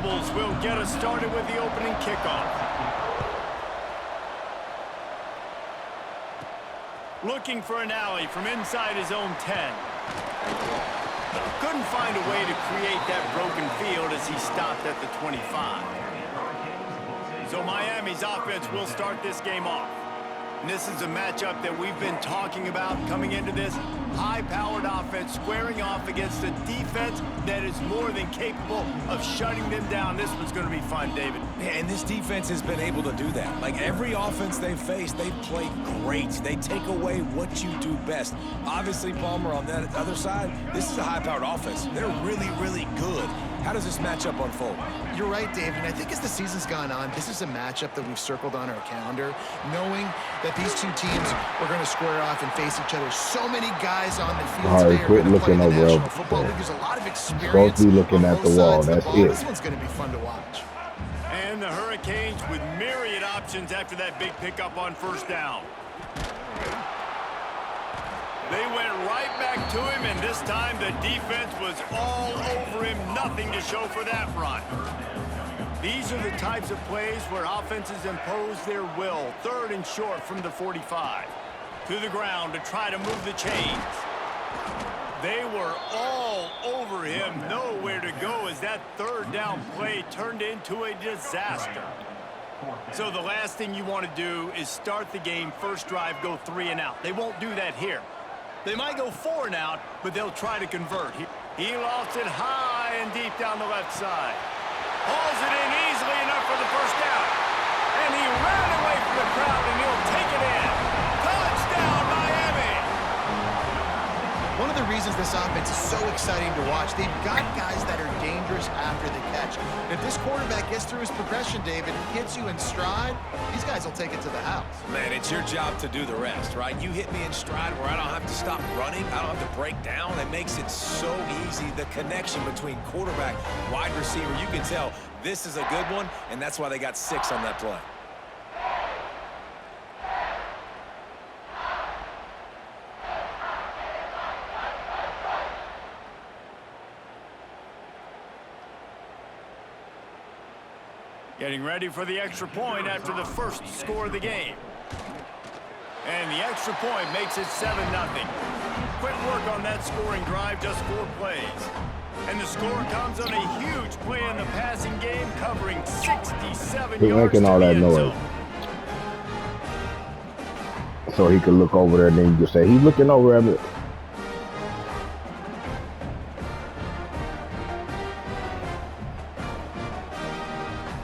Rebels will get us started with the opening kickoff. Looking for an alley from inside his own 10. Couldn't find a way to create that broken field as he stopped at the 25. So Miami's offense will start this game off. And this is a matchup that we've been talking about coming into this. High-powered offense squaring off against a defense that is more than capable of shutting them down. This one's going to be fun, David. And this defense has been able to do that. Like every offense they've faced, they've played great. They take away what you do best. Obviously, Palmer, on that other side, this is a high-powered offense. They're really, really good. How does this matchup unfold? You're right, David. And I think as the season's gone on, this is a matchup that we've circled on our calendar, knowing that these two teams are going to square off and face each other. So many guys on the field today are going to play in the National Football League. There's a lot of experience. Supposed to be looking at the wall. That's it. This one's going to be fun to watch. And the Hurricanes with myriad options after that big pickup on first down. They went right back to him, and this time the defense was all over him. Nothing to show for that run. These are the types of plays where offenses impose their will. Third and short from the 45. To the ground to try to move the chains. They were all over him. Nowhere to go as that third down play turned into a disaster. So the last thing you want to do is start the game, first drive, go 3 and out. They won't do that here. They might go 4 and out, but they'll try to convert. He lost it high and deep down the left side. Hauls it in easily enough for the first down. And he ran away from the crowd, and he'll take it in. Touchdown, Miami! One of the reasons this offense is so exciting to watch, they've got guys that are dangerous after the catch. If this quarterback gets through his progression, David, hits you in stride, these guys will take it to the house. Man, it's your job to do the rest, right? You hit me in stride where I don't have to stop running. I don't have to break down. It makes it so easy. The connection between quarterback, wide receiver, you can tell this is a good one, and that's why they got 6 on that play. Getting ready for the extra point after the first score of the game. And the extra point makes it 7-0. Quick work on that scoring drive, just 4 plays. And the score comes on a huge play in the passing game, covering 67 He's yards making all to the that end noise. zone. So he could look over there and then you just say, he's looking over at me.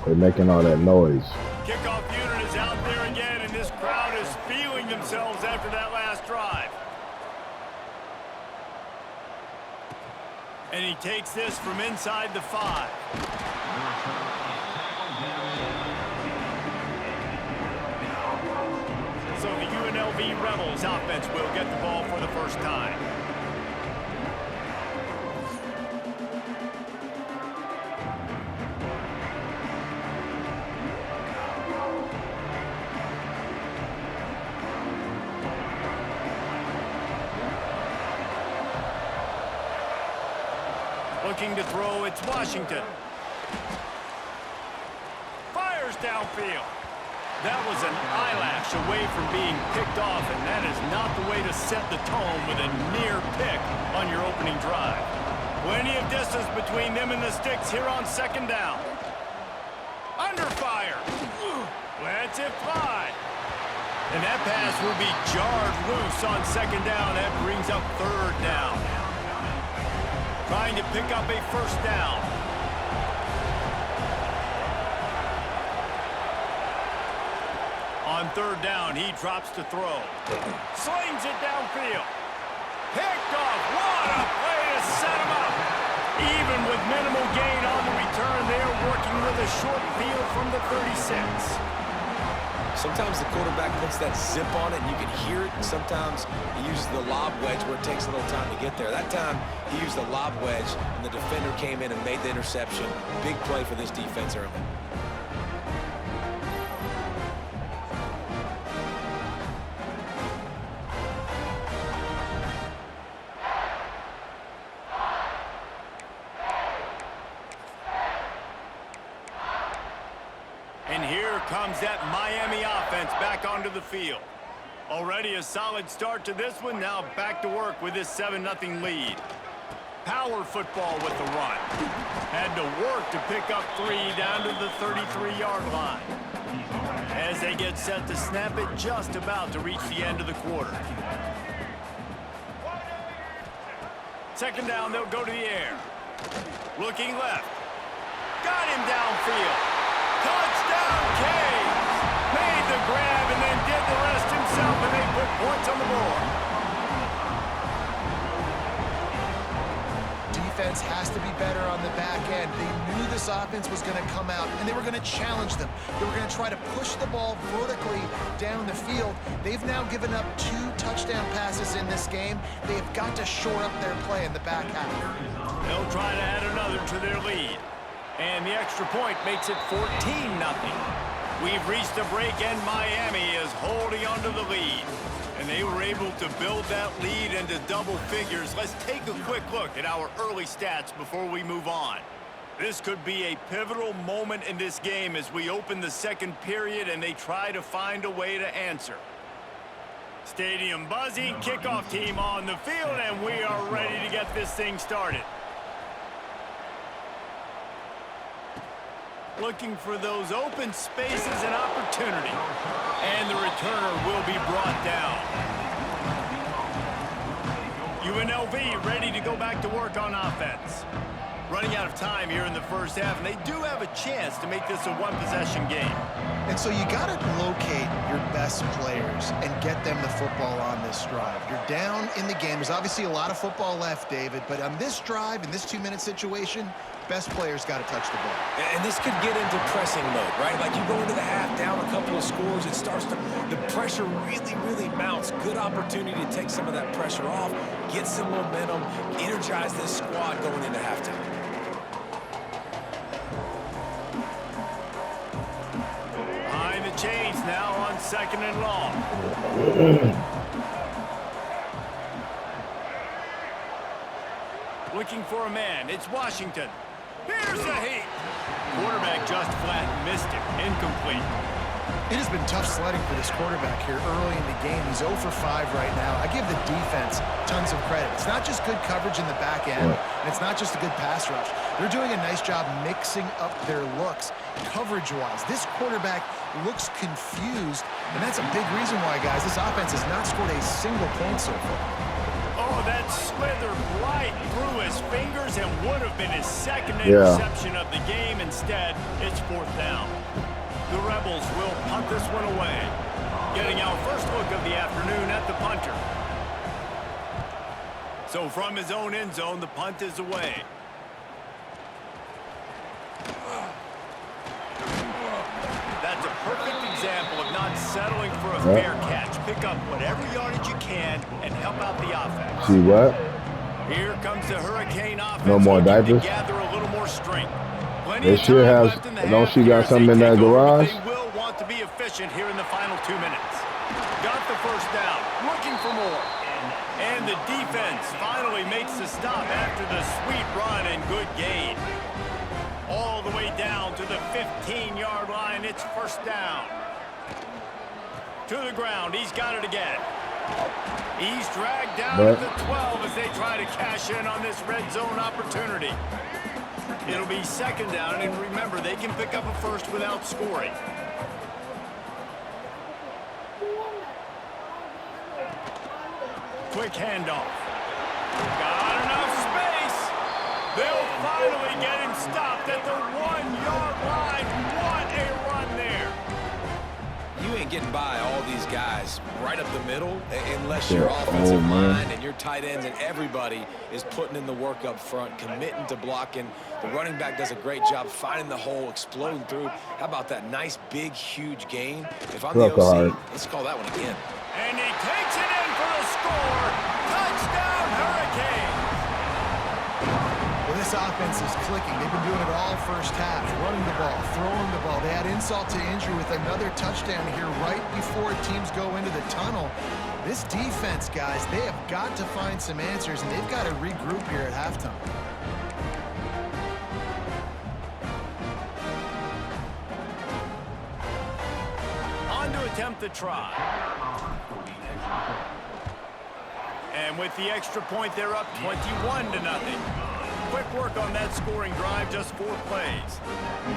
They're making all that noise. Kickoff unit is out there again, and this crowd is feeling themselves after that last drive. And he takes this from inside the 5. So the UNLV Rebels offense will get the ball for the first time. Looking to throw, it's Washington. Fires downfield. That was an eyelash away from being picked off, and that is not the way to set the tone with a near pick on your opening drive. Plenty of distance between them and the sticks here on second down. Under fire. Lets it fly. And that pass will be jarred loose on second down. That brings up third down. Trying to pick up a first down. On third down, he drops to throw. Slings it downfield. Picked off. What a play to set him up. Even with minimal gain on the return, they are working with a short field from the 36. Sometimes the quarterback puts that zip on it and you can hear it. And sometimes he uses the lob wedge where it takes a little time to get there. That time he used the lob wedge and the defender came in and made the interception. Big play for this defense early. And here comes that Miami offense back onto the field. Already a solid start to this one. Now back to work with this 7-0 lead. Power football with the run. Had to work to pick up 3 down to the 33-yard line. As they get set to snap it, just about to reach the end of the quarter. Second down, they'll go to the air. Looking left. Got him downfield. Touchdown, Canes! Made the grab and then did the rest himself, and they put points on the board. Defense has to be better on the back end. They knew this offense was going to come out, and they were going to challenge them. They were going to try to push the ball vertically down the field. They've now given up 2 touchdown passes in this game. They have got to shore up their play in the back half. They'll try to add another to their lead. And the extra point makes it 14-0. We've reached the break, and Miami is holding onto the lead. And they were able to build that lead into double figures. Let's take a quick look at our early stats before we move on. This could be a pivotal moment in this game as we open the second period and they try to find a way to answer. Stadium buzzing, kickoff team on the field, and we are ready to get this thing started. Looking for those open spaces and opportunity. And the returner will be brought down. UNLV ready to go back to work on offense. Running out of time here in the first half, and they do have a chance to make this a one-possession game. And so you got to locate your best players and get them the football on this drive. You're down in the game. There's obviously a lot of football left, David, but on this drive, in this 2-minute situation, best players got to touch the ball. And this could get into pressing mode, right? Like you go into the half down a couple of scores, it starts to, the pressure really mounts. Good opportunity to take some of that pressure off, get some momentum, energize this squad going into halftime. Behind the chains now on 2nd and long. Looking for a man. It's Washington. Here's the heat. Quarterback just flat missed it. Incomplete. It has been tough sledding for this quarterback here early in the game. He's 0 for 5 right now. I give the defense tons of credit. It's not just good coverage in the back end, and it's not just a good pass rush. They're doing a nice job mixing up their looks coverage-wise. This quarterback looks confused, and that's a big reason why, guys, this offense has not scored a single point so far. Oh, that slithered right through his fingers and would have been his second interception of the game. Instead, it's 4th down. The Rebels will punt this one away. Getting our first look of the afternoon at the punter. So from his own end zone, the punt is away. That's a perfect example of not settling for a fair catch. Pick up whatever yardage you can and help out the offense. See what? Here comes the Hurricane offense. No more diapers? To gather a little more strength. They should have. Don't she got something in that garage? They will want to be efficient here in the final 2 minutes. Got the first down. Looking for more. And the defense finally makes the stop after the sweet run and good gain. All the way down to the 15-yard line. It's 1st down. To the ground. He's got it again. He's dragged down to the 12 as they try to cash in on this red zone opportunity. It'll be 2nd down, and remember, they can pick up a first without scoring. Quick handoff. Got enough space. They'll finally get him stopped at the 1-yard line. What a run there. You ain't getting by all these guys right up the middle unless your offensive line and your tight ends and everybody is putting in the work up front, committing to blocking. The running back does a great job finding the hole, exploding through. How about that nice, big, huge gain? If I'm the OC, let's call that one again. And he takes it in for the score. Touchdown, Hurricanes. Well, this offense is clicking. They've been doing it all first half, running the ball, throwing the ball. They had insult to injury with another touchdown here right before teams go into the tunnel. This defense, guys, they have got to find some answers, and they've got to regroup here at halftime. on to attempt the try. And with the extra point, they're up 21-0. Quick work on that scoring drive, just 4 plays.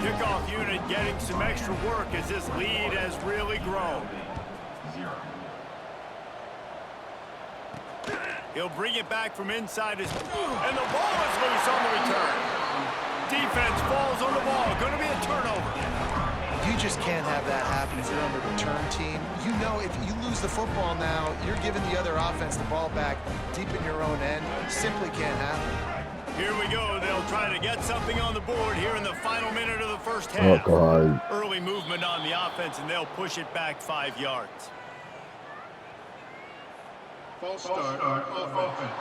Kickoff unit getting some extra work as this lead has really grown. He'll bring it back from inside his... And the ball is loose on the return. Defense falls on the ball. Going to be a turnover. You just can't have that happen if you're on the return team. You know if you lose the football now, you're giving the other offense the ball back deep in your own end. Simply can't happen. Here we go. They'll try to get something on the board here in the final minute of the first half. Oh, God. Early movement on the offense, and they'll push it back 5 yards. False start on offense.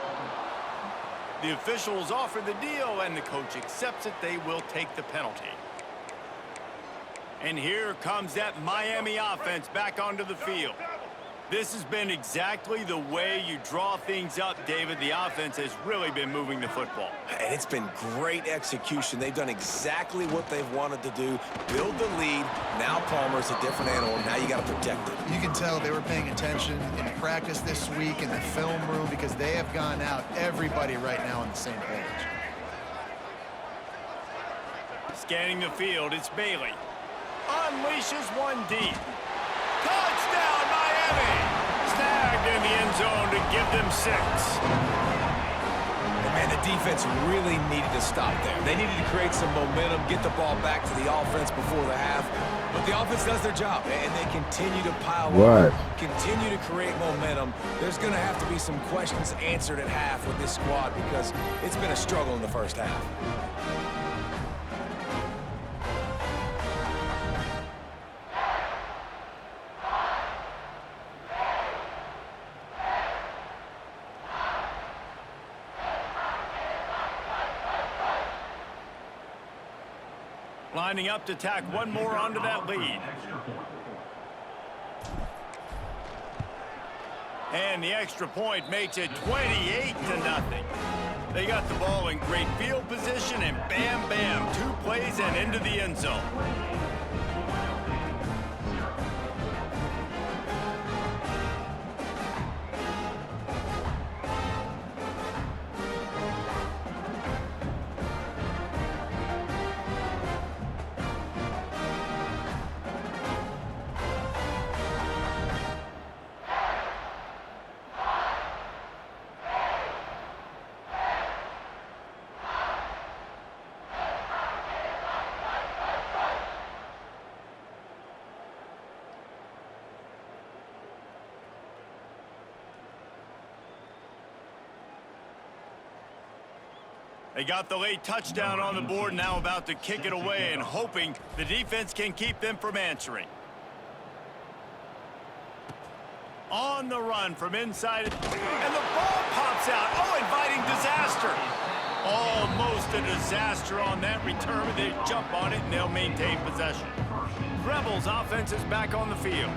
The officials offer the deal, and the coach accepts it. They will take the penalty. And here comes that Miami offense back onto the field. This has been exactly the way you draw things up, David. The offense has really been moving the football. And it's been great execution. They've done exactly what they've wanted to do. Build the lead. Now Palmer's a different animal. Now you got to protect it. You can tell they were paying attention in practice this week in the film room because they have gone out, everybody right now on the same page. Scanning the field, it's Bailey. Unleashes one deep. Touchdown, Miami! Snagged in the end zone to give them 6. And man, the defense really needed to stop there. They needed to create some momentum, get the ball back to the offense before the half. But the offense does their job, and they continue to pile on, continue to create momentum. There's going to have to be some questions answered at half with this squad because it's been a struggle in the first half. Lining up to tack one more onto that lead. And the extra point makes it 28-0. They got the ball in great field position, and bam, bam, 2 plays and into the end zone. They got the late touchdown on the board, now about to kick it away and hoping the defense can keep them from answering. On the run from inside, and the ball pops out. Oh, inviting disaster. Almost a disaster on that return, but they jump on it and they'll maintain possession. Rebels offense is back on the field.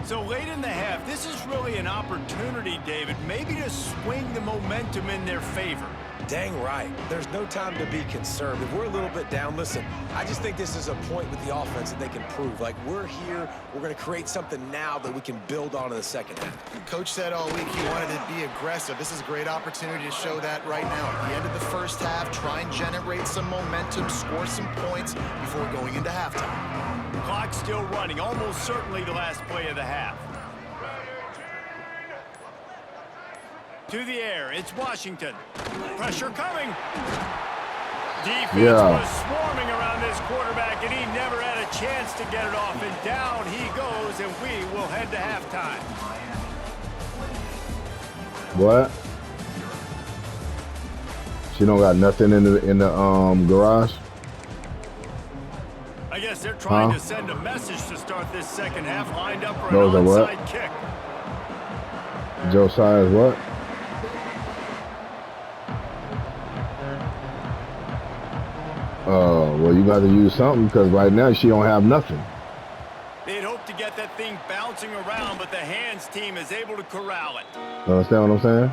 So late in the half, this is really an opportunity, David, maybe to swing the momentum in their favor. Dang right. There's no time to be concerned. If we're a little bit down, listen, I just think this is a point with the offense that they can prove. Like, we're here, we're going to create something now that we can build on in the second half. Coach said all week he wanted to be aggressive. This is a great opportunity to show that right now. At the end of the first half, try and generate some momentum, score some points before going into halftime. Clock still running, almost certainly the last play of the half. To the air, it's Washington. Pressure coming. Defense was swarming around this quarterback, and he never had a chance to get it off. And down he goes, and we will head to halftime. What? She don't got nothing in the garage? I guess they're trying to send a message to start this second half, lined up for an Those are onside what? kick. Josiah's what? Well, you got to use something because right now she don't have nothing. They'd hope to get that thing bouncing around, but the hands team is able to corral it. You understand what I'm saying?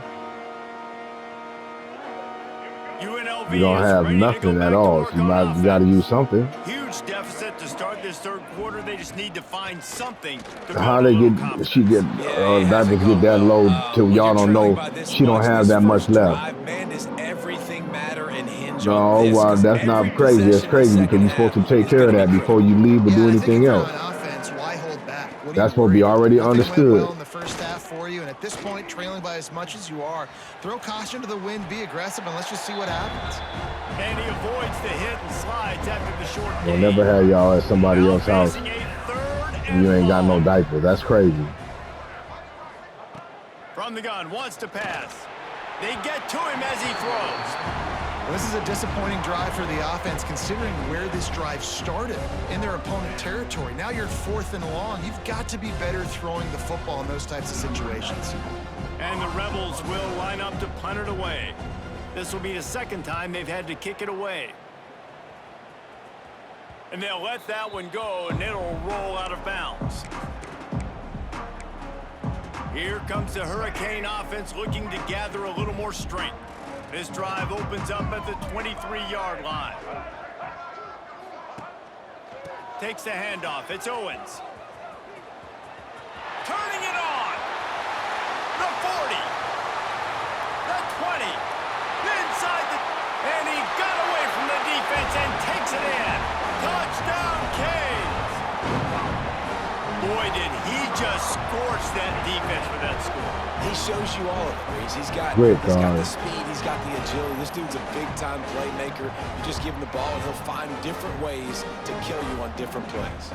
UNLV You don't have nothing at all, so you got to use something. Huge deficit to start this third quarter. They just need to find something to build How a they little get? confidence. She get diapers get that low till y'all don't know she don't have that much left. Man, does everything matter and hinge No, on this? well, 'Cause that's every not crazy. That's possession crazy in the because you're second supposed to half take is care of gonna that be before critical. you leave or do Yeah, I think anything if you're else. on offense, why hold back? What are That's you what we worried about? already Nothing understood. went well in the first half for you, and at this point, trailing by as much as you are, throw caution to the wind, be aggressive, and let's just see what happens. And he avoids the hit and slides after the short We'll gain. never have y'all at somebody Now else's house facing a third and you and ain't got no long. diapers. That's crazy. From the gun, wants to pass. They get to him as he throws. Well, this is a disappointing drive for the offense, considering where this drive started, in their opponent territory. Now you're 4th and long. You've got to be better throwing the football in those types of situations. And the Rebels will line up to punt it away. This will be the second time they've had to kick it away. And they'll let that one go, and it'll roll out of bounds. Here comes the Hurricane offense looking to gather a little more strength. This drive opens up at the 23-yard line. Takes the handoff. It's Owens. Turning it on. The 40. The 20. Inside the... And he got away from the defense and takes it in. Touchdown, Canes. Boy, did he just scorch that defense for that score. He shows you all of it, Reese. He's got Great the guy. speed, he's got the agility. This dude's a big-time playmaker. You just give him the ball, and he'll find different ways to kill you on different plays.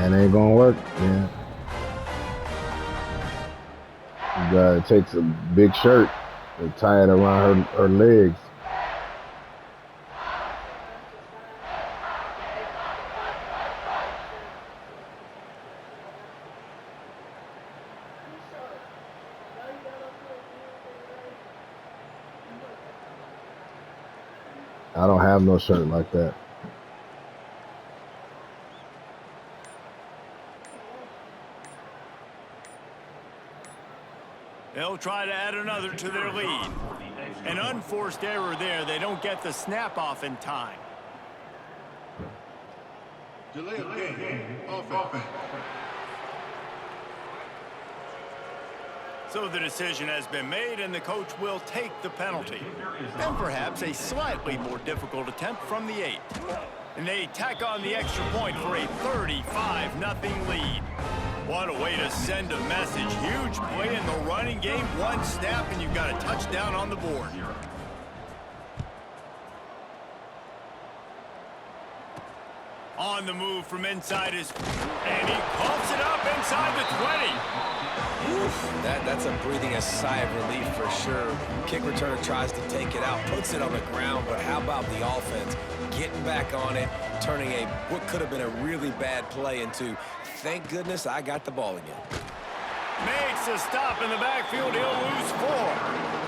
And it ain't gonna work. Yeah. You gotta take a big shirt and tie it around her legs. I don't have no shirt like that. They'll try to add another to their lead. An unforced error there. They don't get the snap off in time. Delay of game. Offense. So the decision has been made, and the coach will take the penalty. And perhaps a slightly more difficult attempt from the 8. And they tack on the extra point for a 35-0 lead. What a way to send a message. Huge play in the running game. One snap, and you've got a touchdown on the board. On the move from inside his... And he pumps it up inside the 20. That's a breathing a sigh of relief for sure. Kick returner tries to take it out, puts it on the ground, but how about the offense getting back on it, turning what could have been a really bad play into, thank goodness I got the ball again. Makes a stop in the backfield. He'll lose 4.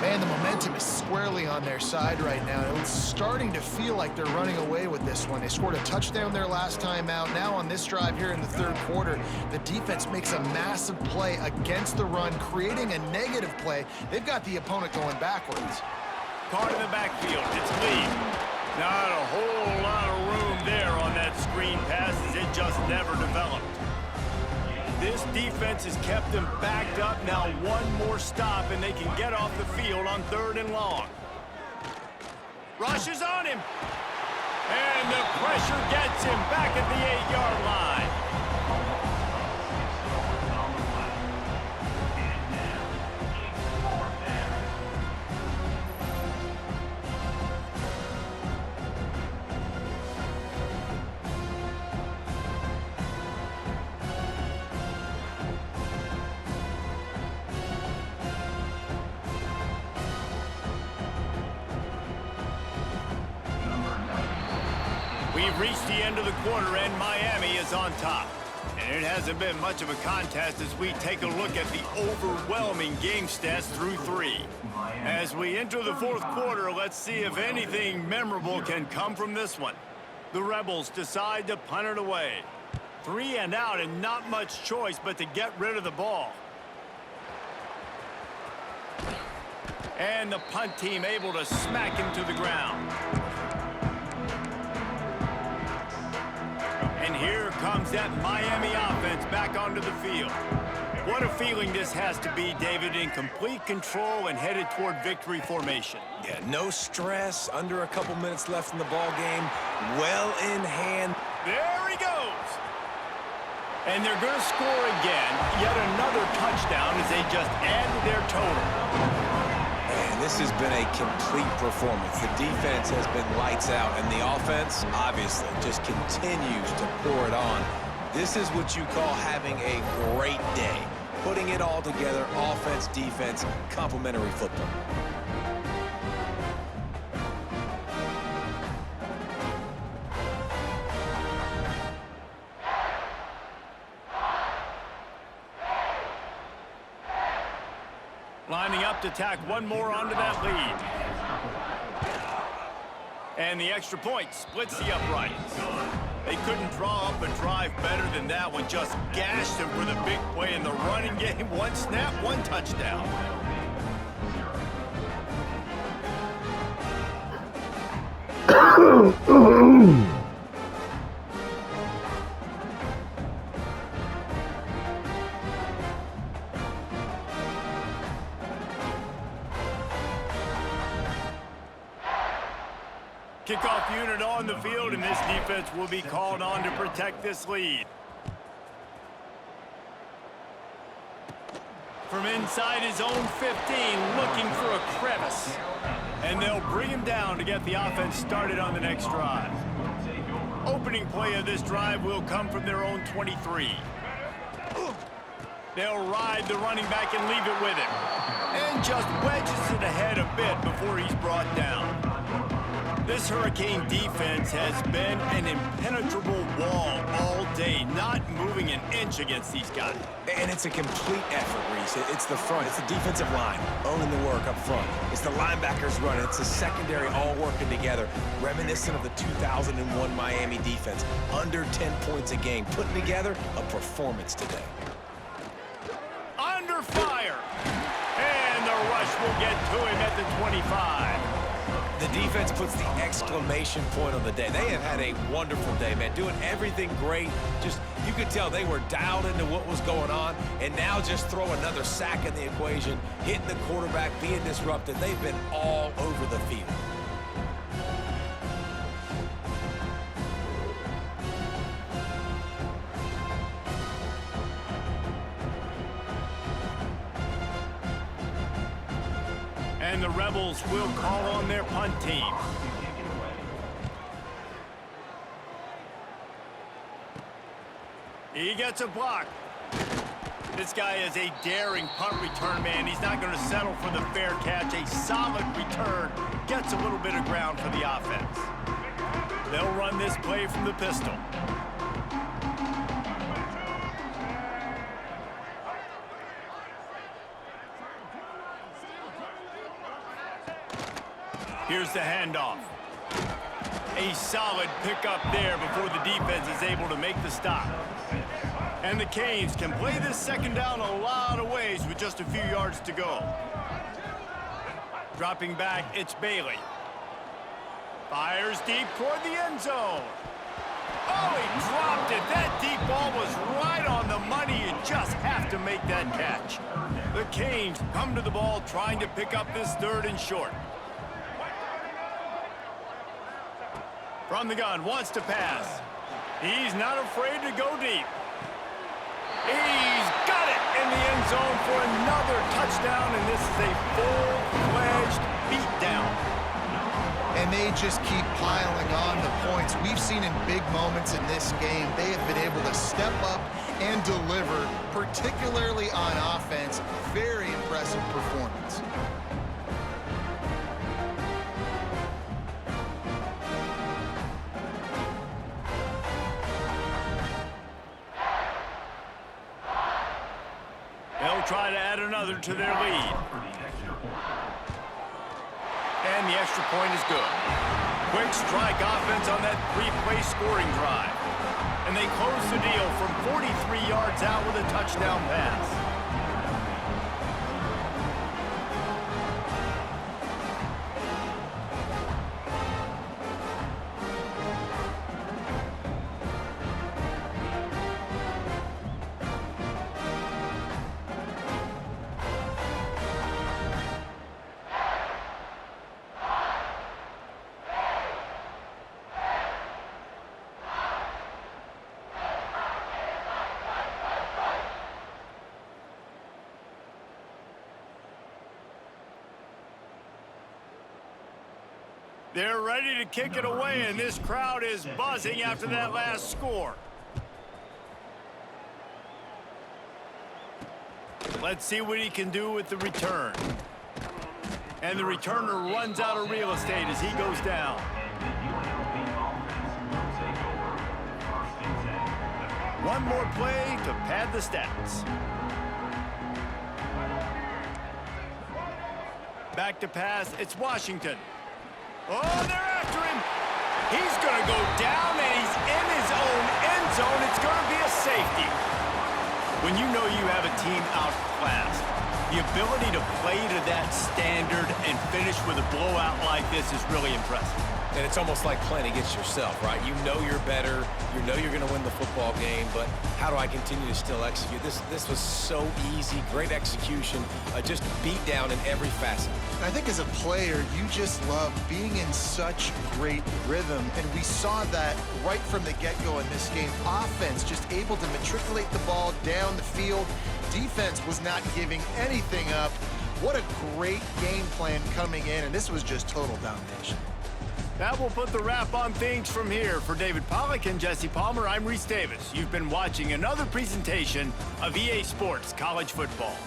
Man, the momentum is squarely on their side right now. It's starting to feel like they're running away with this one. They scored a touchdown their last time out. Now on this drive here in the third quarter, the defense makes a massive play against the run, creating a negative play. They've got the opponent going backwards. Caught in the backfield. It's Lee. Not a whole lot of room there on that screen pass as it just never developed. This defense has kept them backed up. Now one more stop, and they can get off the field on 3rd and long. Rushes on him. And the pressure gets him back at the 8-yard line. We've reached the end of the quarter, and Miami is on top. And it hasn't been much of a contest as we take a look at the overwhelming game stats through 3. As we enter the fourth quarter, let's see if anything memorable can come from this one. The Rebels decide to punt it away. 3 and out, and not much choice but to get rid of the ball. And the punt team able to smack him to the ground. And here comes that Miami offense back onto the field. What a feeling this has to be, David, in complete control and headed toward victory formation. Yeah, no stress, under a couple minutes left in the ball game, well in hand. There he goes. And they're going to score again, yet another touchdown as they just add to their total. And this has been a complete performance. The defense has been lights out, and the offense, obviously, just continues to pour it on. This is what you call having a great day. Putting it all together, offense, defense, complementary football. Lining up to tack one more onto that lead. And the extra point splits the uprights. They couldn't draw up a drive better than that one. Just gashed them for the big play in the running game. One snap, one touchdown. Kickoff unit on the field, and this defense will be called on to protect this lead. From inside his own 15, looking for a crevice. And they'll bring him down to get the offense started on the next drive. Opening play of this drive will come from their own 23. They'll ride the running back and leave it with him. And just wedges it ahead a bit before he's brought down. This Hurricane defense has been an impenetrable wall all day, not moving an inch against these guys. And it's a complete effort, Reese. It's the front. It's the defensive line owning the work up front. It's the linebackers running. It's the secondary all working together, reminiscent of the 2001 Miami defense. Under 10 points a game, putting together a performance today. Under fire. And the rush will get to him at the 25. The defense puts the exclamation point on the day. They have had a wonderful day, man. Doing everything great. Just, you could tell they were dialed into what was going on. And now just throw another sack in the equation, hitting the quarterback, being disrupted. They've been all over the field. And the Rebels will call on their punt team. He gets a block. This guy is a daring punt return man. He's not going to settle for the fair catch. A solid return gets a little bit of ground for the offense. They'll run this play from the pistol. Here's the handoff. A solid pickup there before the defense is able to make the stop. And the Canes can play this second down a lot of ways with just a few yards to go. Dropping back, it's Bailey. Fires deep toward the end zone. Oh, he dropped it. That deep ball was right on the money. You just have to make that catch. The Canes come to the ball trying to pick up this third and short. From the gun, wants to pass. He's not afraid to go deep. He's got it in the end zone for another touchdown, and this is a full-fledged beatdown. And they just keep piling on the points. We've seen in big moments in this game, they have been able to step up and deliver, particularly on offense. Very impressive performance. They'll try to add another to their lead. And the extra point is good. Quick strike offense on that three-play scoring drive. And they close the deal from 43 yards out with a touchdown pass. They're ready to kick it away, and this crowd is buzzing after that last score. Let's see what he can do with the return. And the returner runs out of real estate as he goes down. One more play to pad the stats. Back to pass, it's Washington. Oh, they're after him. He's going to go down, and he's in his own end zone. It's going to be a safety. When you know you have a team outclassed, the ability to play to that standard and finish with a blowout like this is really impressive. And it's almost like playing against yourself, right? You know you're better. You know you're going to win the football game, but how do I continue to still execute? This was so easy, great execution, just beat down in every facet. I think as a player, you just love being in such great rhythm, and we saw that right from the get-go in this game. Offense just able to matriculate the ball down the field. Defense was not giving anything up. What a great game plan coming in, and this was just total domination. That will put the wrap on things from here. For David Pollack and Jesse Palmer, I'm Reese Davis. You've been watching another presentation of EA Sports College Football.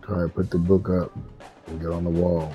Try to put the book up and get on the wall.